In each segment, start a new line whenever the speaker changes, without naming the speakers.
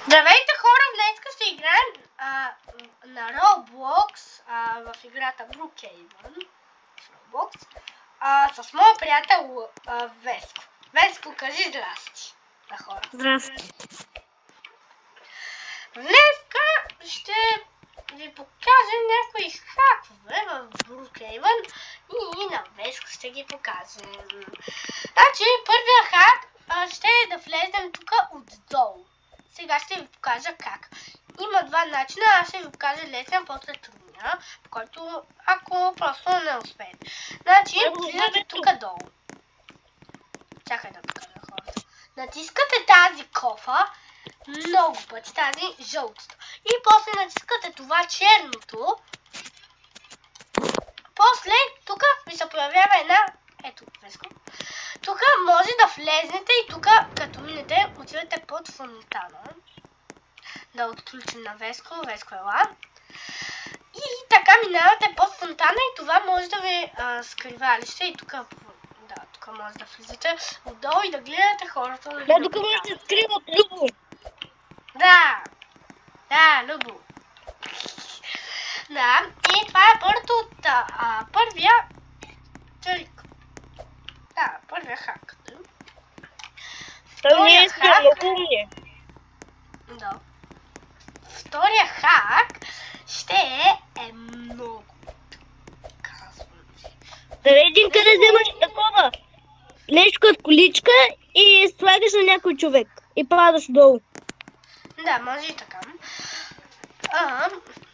Здравейте хора, днес ще играем на Roblox в играта Brookhaven с моя приятел Веско. Веско, кажи здрасти на хората.
Здрасти.
Днеска ще ви покажем някои хакове в Brookhaven и на Веско ще ги покажем. Значи, първия хак ще е да влезем тук отдолу. Сега ще ви покажа как. Има два начина, аз ще ви покажа лесен, после трудния, по който ако просто не успеете. Значи, влизате тук долу. Чакай да покажа хората. Натискате тази кофа много пъти, тази жълтата. И после натискате това черното. После тук ви се появява една... Ето, Веско. Тук може да влезнете и тук, като минете, отивате под фонтана. Да отключим на Веско. Веско ела. И така минавате под фонтана и това може да ви скривалище. И тук, да, тук може да влизате отдолу и да гледате хората.
Да, тук може да се скрива от Любо.
Да. Да, Любо. Да, и това е първия трик. Да, първия хак.
Той не е много умния.
Да. Втория хак ще е много.
Да видим къде вземаш такова. Нещо от количка и слагаш на някой човек. И падаш долу.
Да, може и така.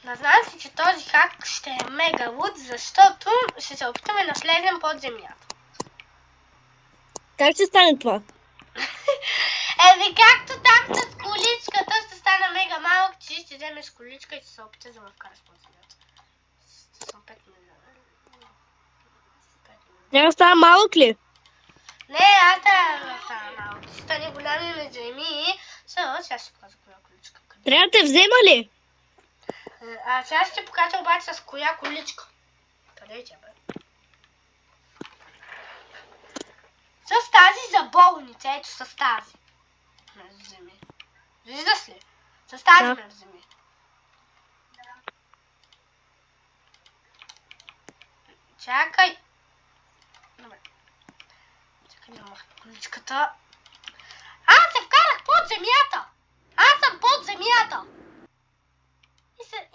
Да знам си, че този хак ще е мега луд, защото ще се опитаме да влезем под земята.
Как ще стане това?
Еми както там с количката ще стане мега малък, че ще вземеш количка и ще се опиташ да ме вкараш под земята. Съм 5 минути.
Няма става малък ли?
Не, аз да стана малък. Ще стане голями ме земи. Сега ще покажа коя количка.
Трябва да те взема ли?
Сега ще покажа обаче с коя количка. Къде е тя, бе? С тази за болница, ето с тази. Ме вземи. Виждаш ли? С тази ме вземи. Чакай. Добре. Чакай да махна количката. Аз се вкарах под земята! Аз съм под земята!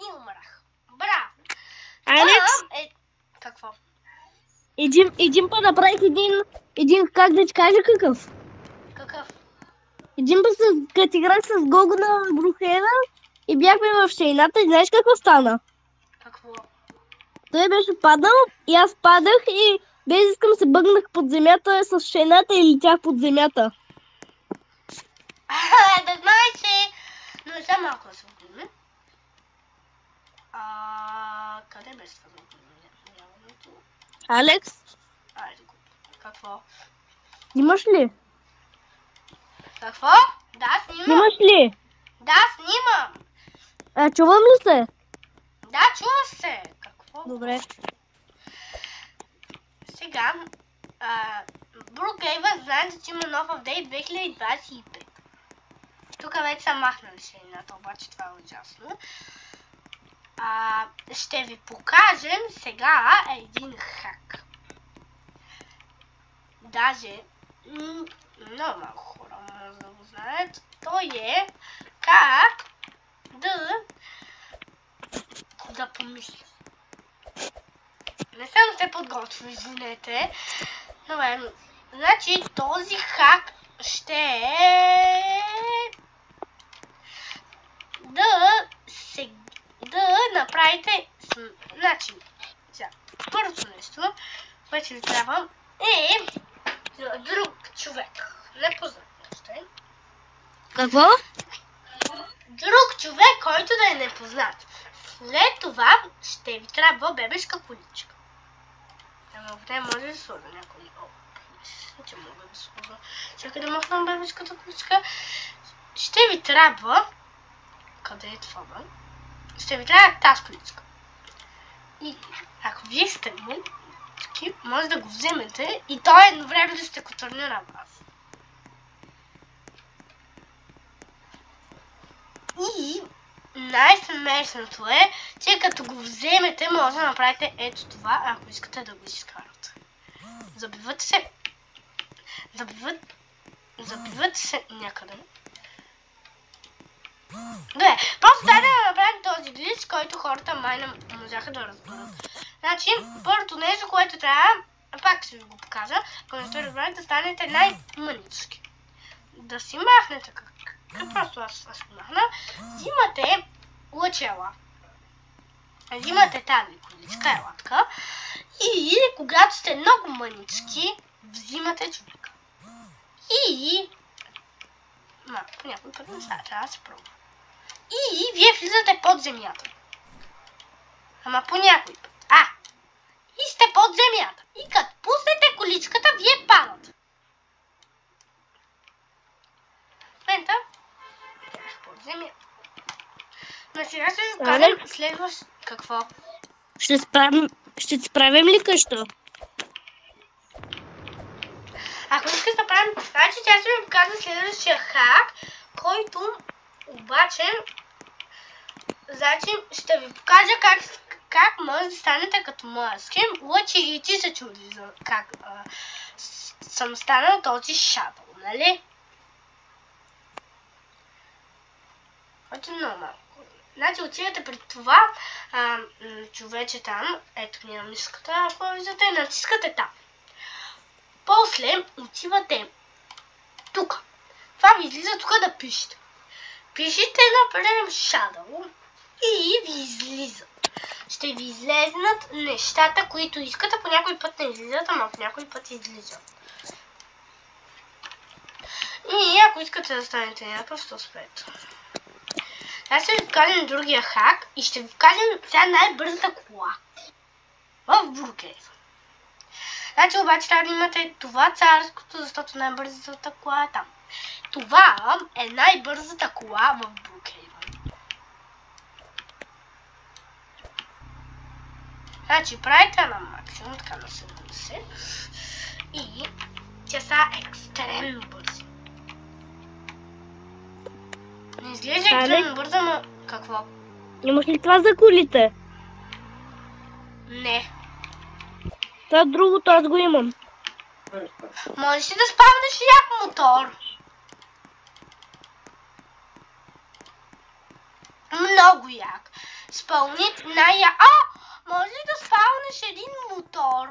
И умрах. Браво!
Алекс?
Какво?
Един път направих един как да ти кажа какъв?
Какъв?
Един път като играх с Гого на Brookhaven и бяхме в шейната и знаеш какво стана?
Какво?
Той беше падал и аз падах и без искам се бъгнах под земята с шейната и летях под земята.
Да знаеш ли? Но сега малко да се огледаме. Къде беше това за огледането?
Алекс?
Айде го. Какво?
Снимаш ли?
Какво? Да, снимам.
Снимаш ли?
Да, снимам.
Чувам ли се?
Да, чува се. Какво?
Добре.
Сега, Brookhaven знаете, че има нов апдейт 2025. Тук вече са махнали шейната, обаче това е ужасно. Ще ви покажем сега един хак. Даже много малко хора може да го знаят. Той е как да помисля. Не съм се подготвил, извинете. Добре, значи този хак ще е да направите значи. Сега, първото нещо, което ви трябва е друг човек. Не познат още.
Какво?
Друг човек, който да е непознат. След това ще ви трябва бебешка количка. Не може да сложа някой. Че мога да сложа. Чакай да махнам бебешката количка. Ще ви трябва... Къде е това, бе? Ще ви трябва тази количка. И ако вие сте мънички, може да го вземете и той едновременно ще го турне на вас. И най-смешното е, че като го вземете, може да направите ето това, ако искате да го изкарате. Забивате се някъде. Добре, просто дай да направим този глич, който хората май не можаха да разберат. Значи, първото нещо, което трябва, пак ще ви го покажа, ако не сте разбрали, да станете най-мънички. Да си махнете просто аз го махна. Взимате лъчела. Взимате тази количка, елатка. И когато сте много мънички, взимате човека. И по някой път не става, трябва да се пробва. И вие влизате под земята. Ама по някой път. И сте под земята. И като пуснете количката, вие падате. В момента бях под земята. Но сега ще ви кажем следващ какво.
Ще справим ли къща?
Ако искате да правим, значи тя ще ви покажа следващия хак, който обаче, значи ще ви покажа как може да станете като моя скрим. Лъчи и ти се чуди за как съм станал този шатъл, нали? Който много малко. Значи отивате при това човече там, ето ми на мишката, ако виждате, натискате там. После отивате тук. Това ви излиза тук да пишете. Пишете, например, Shadow и ви излизат. Ще ви излезнат нещата, които искате. По някой път не излизат, ама по някой път излизат. И ако искате да станете някакъв, ще успеете. Аз ще ви покажем другия хак и ще ви покажем сега най-бързата кола в Brookhaven. Значи обаче трябва да имате това царското, защото най-бързата кола е там. Това е най-бързата кола в Brookhaven. Значи правите на максимум, така на 70 и тя са екстремно бързи. Не изглежда екстремно бърза, но какво?
Имаш ли това за колите?
Не.
Това другото аз го имам.
Можеш ли да спавнеш як мотор? Много як. Спълни може ли да спавнеш един мотор?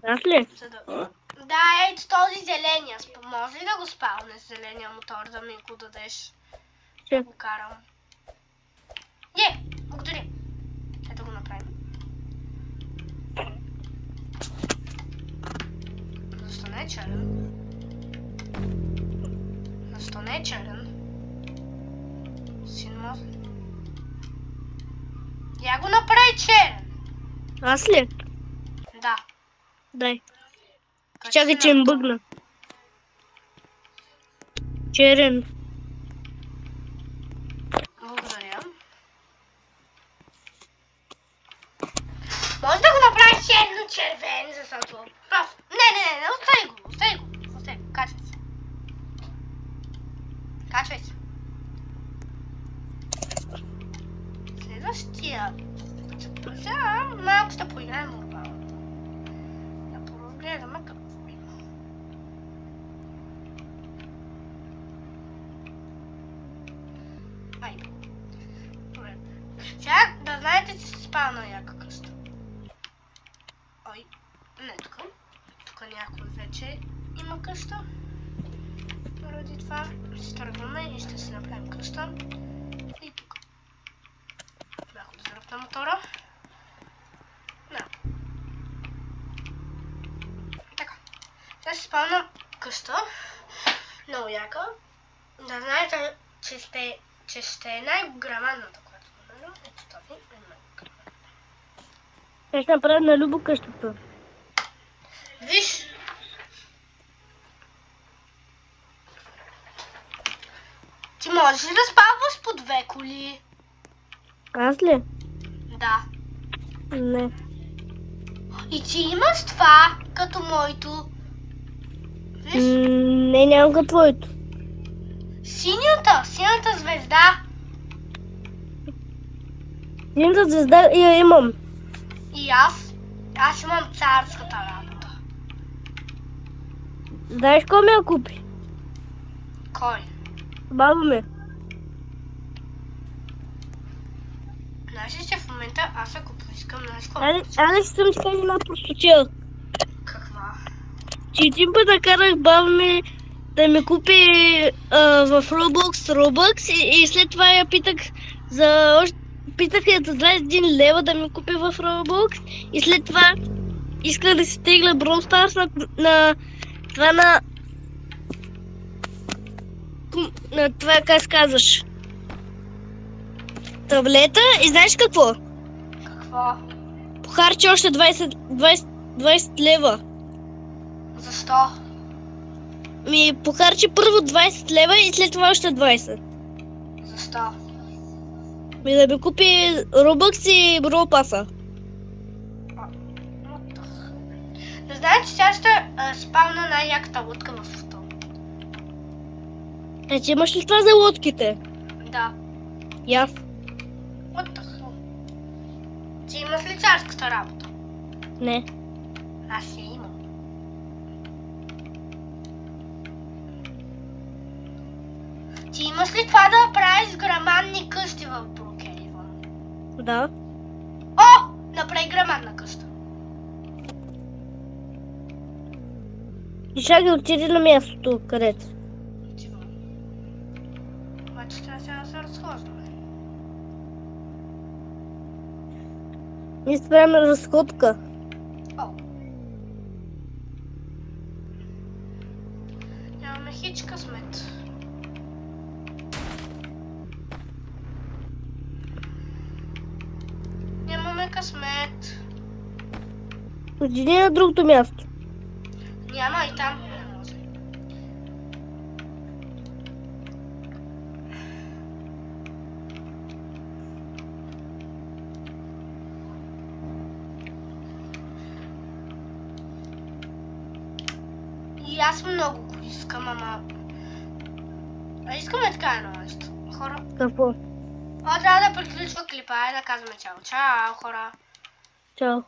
Аз ли?
Да, ето този зеления. Може ли да го спавнеш зеления мотор, да ми го дадеш? Да го карам. Благодаря. Ето го направим. Защо не е черен? Защо не е черен? Син може. Я го направи черен.
Аз ли?
Да.
Дай. Чакай, че им бъгна. Черен.
Благодаря. Може да го направиш черно-червен, защото... Просто... Не, остави го. Качвай се. Следващия. Сега малко ще поиграем нормално. Да прогледаме какво има. Айде. Добре. Сега да знаете, че се спава на яка къща. Ой, не тук. Тук някой вече има къща. Поради това ще тръгваме и ще си направим къща. И тук. Малко да заръпна мотора. Така. Сега ще спавна къща. Много яка. Да знаете, че ще е най-грамадната, която намеря. Ето тази е най-грамадната.
Аз ще направя на любо къщата.
Виж! Ти можеш ли да спаваш по 2 коли?
Аз ли?
Да.
Не.
И ти имаш това, като моето. Виж?
Не, няма като твоето.
Синята звезда.
Синята звезда я имам.
И аз. Аз имам царската работа.
Знаеш кой ми я купи?
Кой?
Баба ми.
Знаеш ли, че в момента аз ако поискам, знаеш какво?
Аз съм ти кажа една простотия.
Каква?
Че един път накарах баба ми да ми купи в Robux и след това я питах за още... Питах я за 21 лева да ми купи в Robux и след това исках да си тегля Brawl Stars на това, как казваш, таблета и знаеш какво?
Какво?
Похарчи още 20 лева.
Защо?
Ми похарчи първо 20 лева и след това още 20.
Защо?
Ми да ми купи Robux и Brawl Pass-а.
Не знаеш, че тя ще спална най-яката лодка в света.
Значи имаш ли това за лодките?
Да.
И аз.
What the hell? Ти имаш ли царската работа?
Не.
Аз я имам. Ти имаш ли това да правиш грамадни къщи в Брукейвън?
Да.
О! Направи грамадна къща.
И чакай, отиде на мястото, където.
Отивам. Обаче трябва сега да се разхождаме.
Ние спряме разходка.
О! Нямаме хич късмет. Нямаме късмет.
Отиди на другото място.
Няма и там не може. И аз много го искам, ама... искаме така едно нещо. Хора...
Какво?
Трябва да приключва клипа и да казваме чао. Чао, хора.
Чао.